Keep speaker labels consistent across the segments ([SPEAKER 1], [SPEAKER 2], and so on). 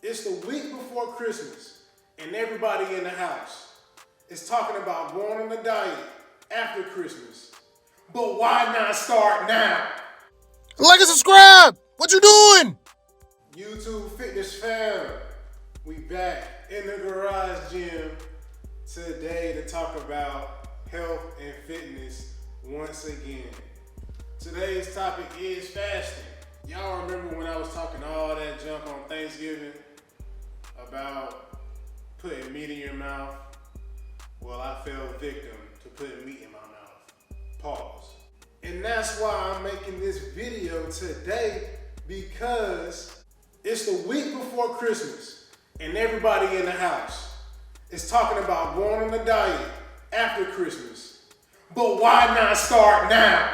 [SPEAKER 1] It's the week before Christmas, and everybody in the house is talking about going on a diet after Christmas. But why not start now?
[SPEAKER 2] Like and subscribe. What you doing?
[SPEAKER 1] YouTube Fitness fam, we back in the garage gym today to talk about health and fitness once again. Today's topic is fasting. Y'all remember when I was talking all that junk on Thanksgiving about putting meat in your mouth? Well, I fell victim to putting meat in my mouth. Pause. And that's why I'm making this video today, because it's the week before Christmas and everybody in the house is talking about going on a diet after Christmas. But why not start now?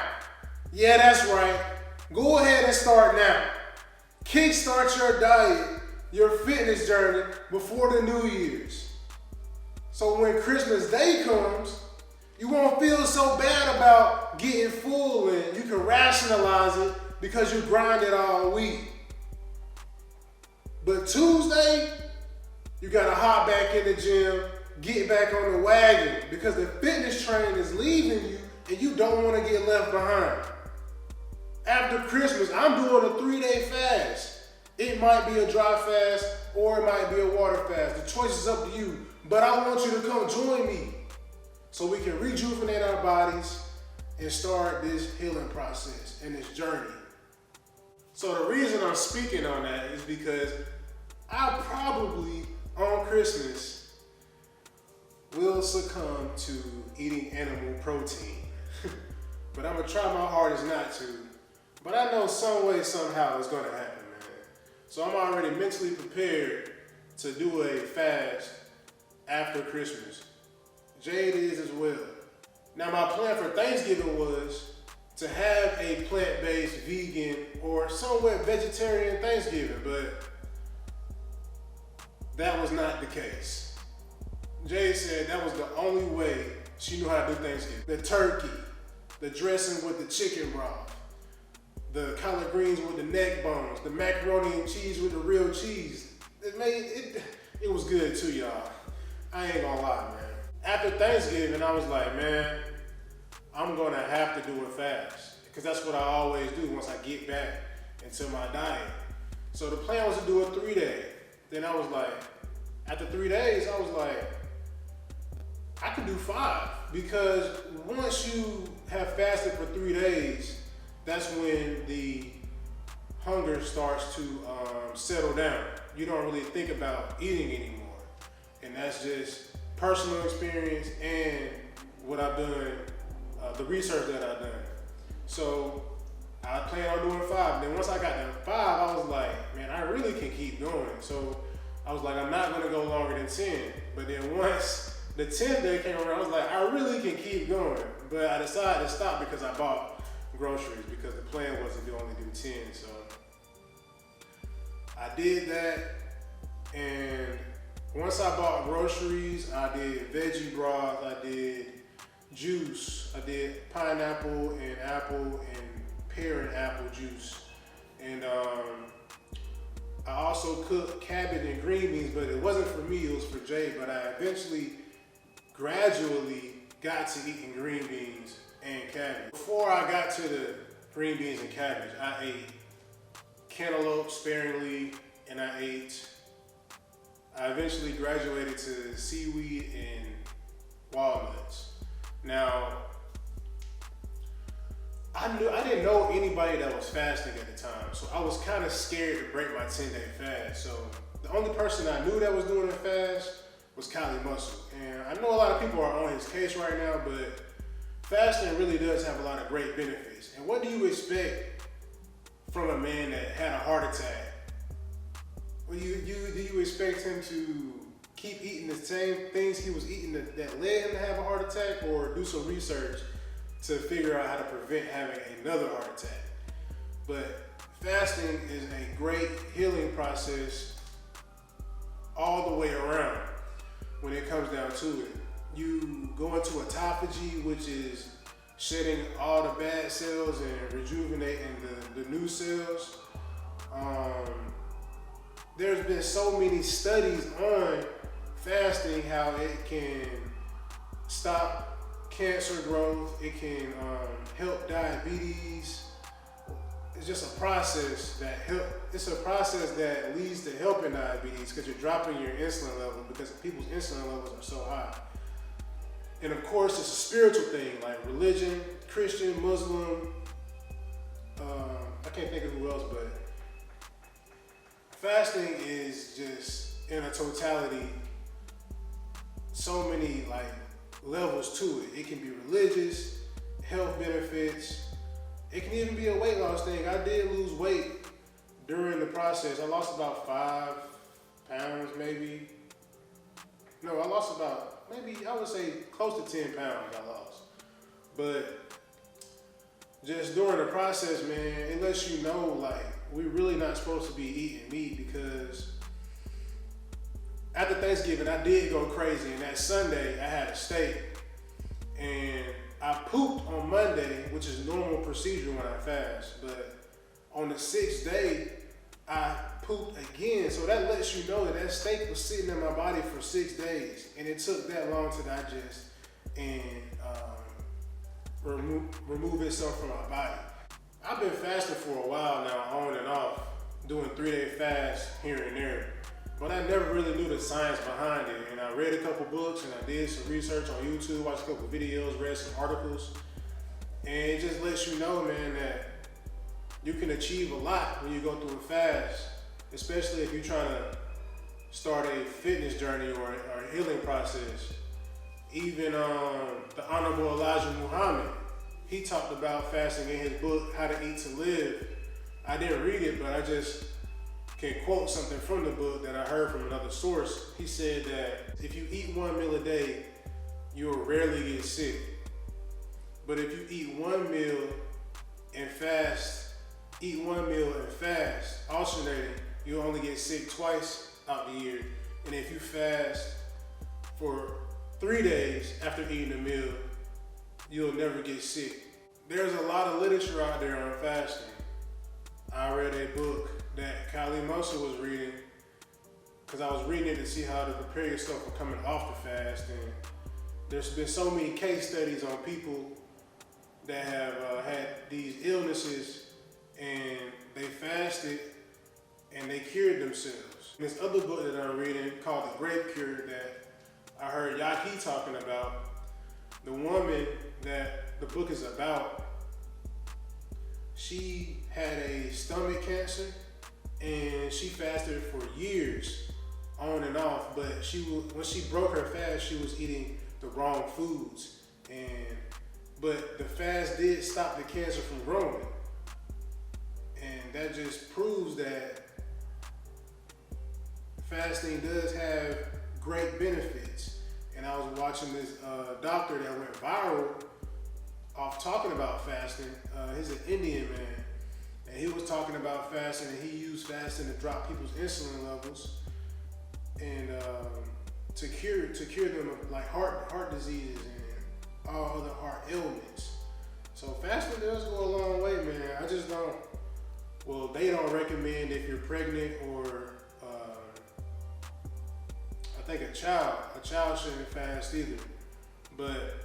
[SPEAKER 1] Yeah, that's right. Go ahead and start now. Kickstart your diet, your fitness journey before the New Year's. So when Christmas Day comes, you won't feel so bad about getting full and you can rationalize it because you grinded all week. But Tuesday, you gotta hop back in the gym, get back on the wagon because the fitness train is leaving you and you don't wanna get left behind. After Christmas, I'm doing a 3-day fast. It might be a dry fast or it might be a water fast. The choice is up to you, but I want you to come join me so we can rejuvenate our bodies and start this healing process and this journey. So the reason I'm speaking on that is because I probably on Christmas will succumb to eating animal protein. But I'm gonna try my hardest not to. But I know some way, somehow it's gonna happen, man. So I'm already mentally prepared to do a fast after Christmas. Jade is as well. Now my plan for Thanksgiving was to have a plant-based vegan or somewhat vegetarian Thanksgiving, but that was not the case. Jade said that was the only way she knew how to do Thanksgiving. The turkey, the dressing with the chicken broth, the collard greens with the neck bones, the macaroni and cheese with the real cheese. It was good too, y'all. I ain't gonna lie, man. After Thanksgiving, I was like, man, I'm gonna have to do a fast because that's what I always do once I get back into my diet. So the plan was to do a 3-day. Then I was like, after 3 days, I was like, I could do 5 because once you have fasted for 3 days, that's when the hunger starts to settle down. You don't really think about eating anymore. And that's just personal experience and what I've done, the research that I've done. So I plan on doing 5. Then once I got to 5, I was like, man, I really can keep going. So I was like, I'm not gonna go longer than 10. But then once the 10th day came around, I was like, I really can keep going. But I decided to stop because I bought groceries because the plan wasn't to only do 10. So I did that, and once I bought groceries, I did veggie broth, I did juice, I did pineapple and apple and pear and apple juice. And I also cooked cabbage and green beans, but it wasn't for me, it was for Jay. But I eventually, gradually got to eating green beans and cabbage. Before I got to the green beans and cabbage, I ate cantaloupe sparingly, and I eventually graduated to seaweed and walnuts. Now, I didn't know anybody that was fasting at the time, so I was kind of scared to break my 10-day fast. So the only person I knew that was doing a fast was Kylie Muscle. And I know a lot of people are on his case right now, but fasting really does have a lot of great benefits. And what do you expect from a man that had a heart attack? Well, do you expect him to keep eating the same things he was eating that led him to have a heart attack, or do some research to figure out how to prevent having another heart attack? But fasting is a great healing process all the way around when it comes down to it. You go into autophagy, which is shedding all the bad cells and rejuvenating the new cells. there's been so many studies on fasting, how it can stop cancer growth, it can help diabetes. It's just a process that leads to helping diabetes because you're dropping your insulin level because people's insulin levels are so high. And of course, it's a spiritual thing like religion, Christian, Muslim. I can't think of who else, but fasting is just in a totality so many like levels to it. It can be religious, health benefits. It can even be a weight loss thing. I did lose weight during the process. I lost about 5 pounds, maybe. No, I lost about, maybe I would say close to 10 pounds I lost. But just during the process, man, it lets you know like we're really not supposed to be eating meat because after Thanksgiving, I did go crazy. And that Sunday, I had a steak. And I pooped on Monday, which is normal procedure when I fast. But on the 6th day, I pooped again. So that lets you know that that steak was sitting in my body for 6 days. And it took that long to digest and remove itself from my body. I've been fasting for a while now, on and off, doing 3-day fasts here and there. But I never really knew the science behind it. And I read a couple books and I did some research on YouTube, watched a couple videos, read some articles. And it just lets you know, man, that you can achieve a lot when you go through a fast, especially if you're trying to start a fitness journey or a healing process. Even the Honorable Elijah Muhammad, he talked about fasting in his book, How to Eat to Live. I didn't read it, but I just can quote something from the book that I heard from another source. He said that if you eat 1 meal a day, you'll rarely get sick. But if you eat 1 meal and fast, alternating, you'll only get sick twice out the year. And if you fast for 3 days after eating a meal, you'll never get sick. There's a lot of literature out there on fasting. I read a book that Kylie Musa was reading because I was reading it to see how to prepare yourself for coming off the fast. And there's been so many case studies on people that have had these illnesses and they fasted and they cured themselves. And this other book that I'm reading called The Grape Cure that I heard Yaki talking about, the woman that the book is about, she had a stomach cancer and she fasted for years on and off, but when she broke her fast, she was eating the wrong foods. But the fast did stop the cancer from growing. And that just proves that fasting does have great benefits. And I was watching this doctor that went viral off talking about fasting. He's an Indian man. And he was talking about fasting, and he used fasting to drop people's insulin levels and to cure them of like heart diseases and all other heart ailments. So fasting does go a long way, man. I just don't. Well, they don't recommend if you're pregnant or I think a child shouldn't fast either. But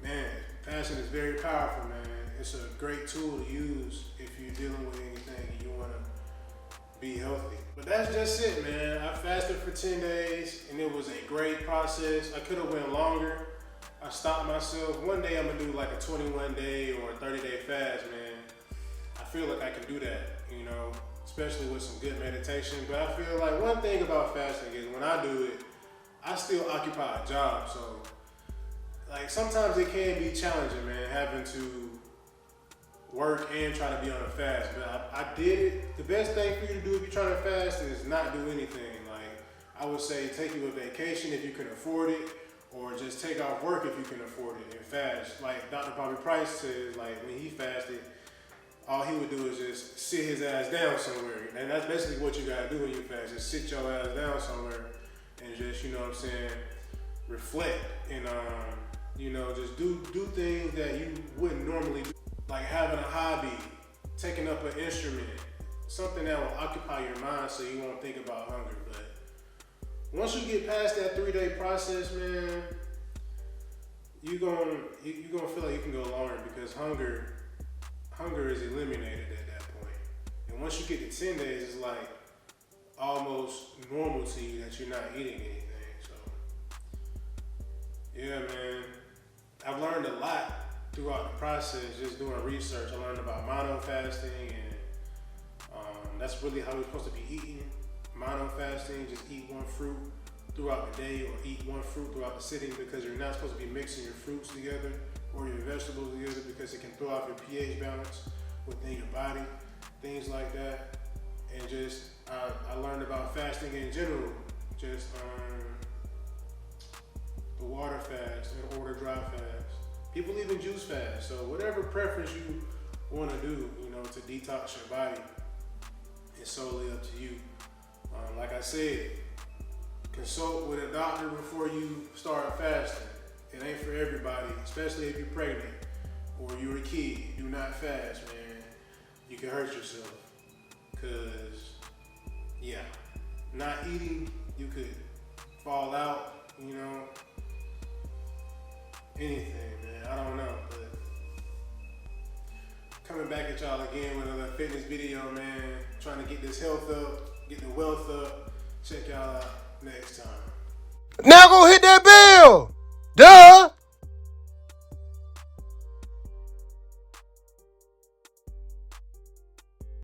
[SPEAKER 1] man, fasting is very powerful, man. It's a great tool to use if you're dealing with anything and you want to be healthy. But that's just it, man. I fasted for 10 days and it was a great process. I could have went longer. I stopped myself. One day I'm gonna do like a 21-day or a 30-day fast, man. I feel like I can do that, you know, especially with some good meditation. But I feel like one thing about fasting is when I do it, I still occupy a job. So like sometimes it can be challenging, man, having to work and try to be on a fast. But I did it. The best thing for you to do if you're trying to fast is not do anything. Like I would say take you a vacation if you can afford it, or just take off work if you can afford it and fast. Like Dr. Bobby Price says, like when he fasted, all he would do is just sit his ass down somewhere. And that's basically what you gotta do when you fast, just sit your ass down somewhere and just, you know what I'm saying, reflect and you know, just do things that you wouldn't normally do. Like having a hobby, taking up an instrument, something that will occupy your mind so you won't think about hunger. But once you get past that 3-day process, man, you're gonna feel like you can go longer because hunger is eliminated at that point. And once you get to 10 days, it's like almost normal to you that you're not eating anything. So yeah, man, I've learned a lot throughout the process just doing research. I learned about mono fasting, and that's really how we're supposed to be eating. Mono fasting, just eat one fruit throughout the day or eat one fruit throughout the sitting, because you're not supposed to be mixing your fruits together or your vegetables together because it can throw off your pH balance within your body, things like that. And just I learned about fasting in general, just the water fast and order dry fast. People even juice fast. So whatever preference you want to do, to detox your body, it's solely up to you. Like I said, consult with a doctor before you start fasting. It ain't for everybody, especially if you're pregnant or you're a kid. Do not fast, man. You can hurt yourself. Cause yeah, not eating, you could fall out, anything, man. I don't know, but coming back at y'all again with another fitness video, man. Trying to get this health up, get the wealth up. Check y'all out next time.
[SPEAKER 2] Now go hit that bell. Duh.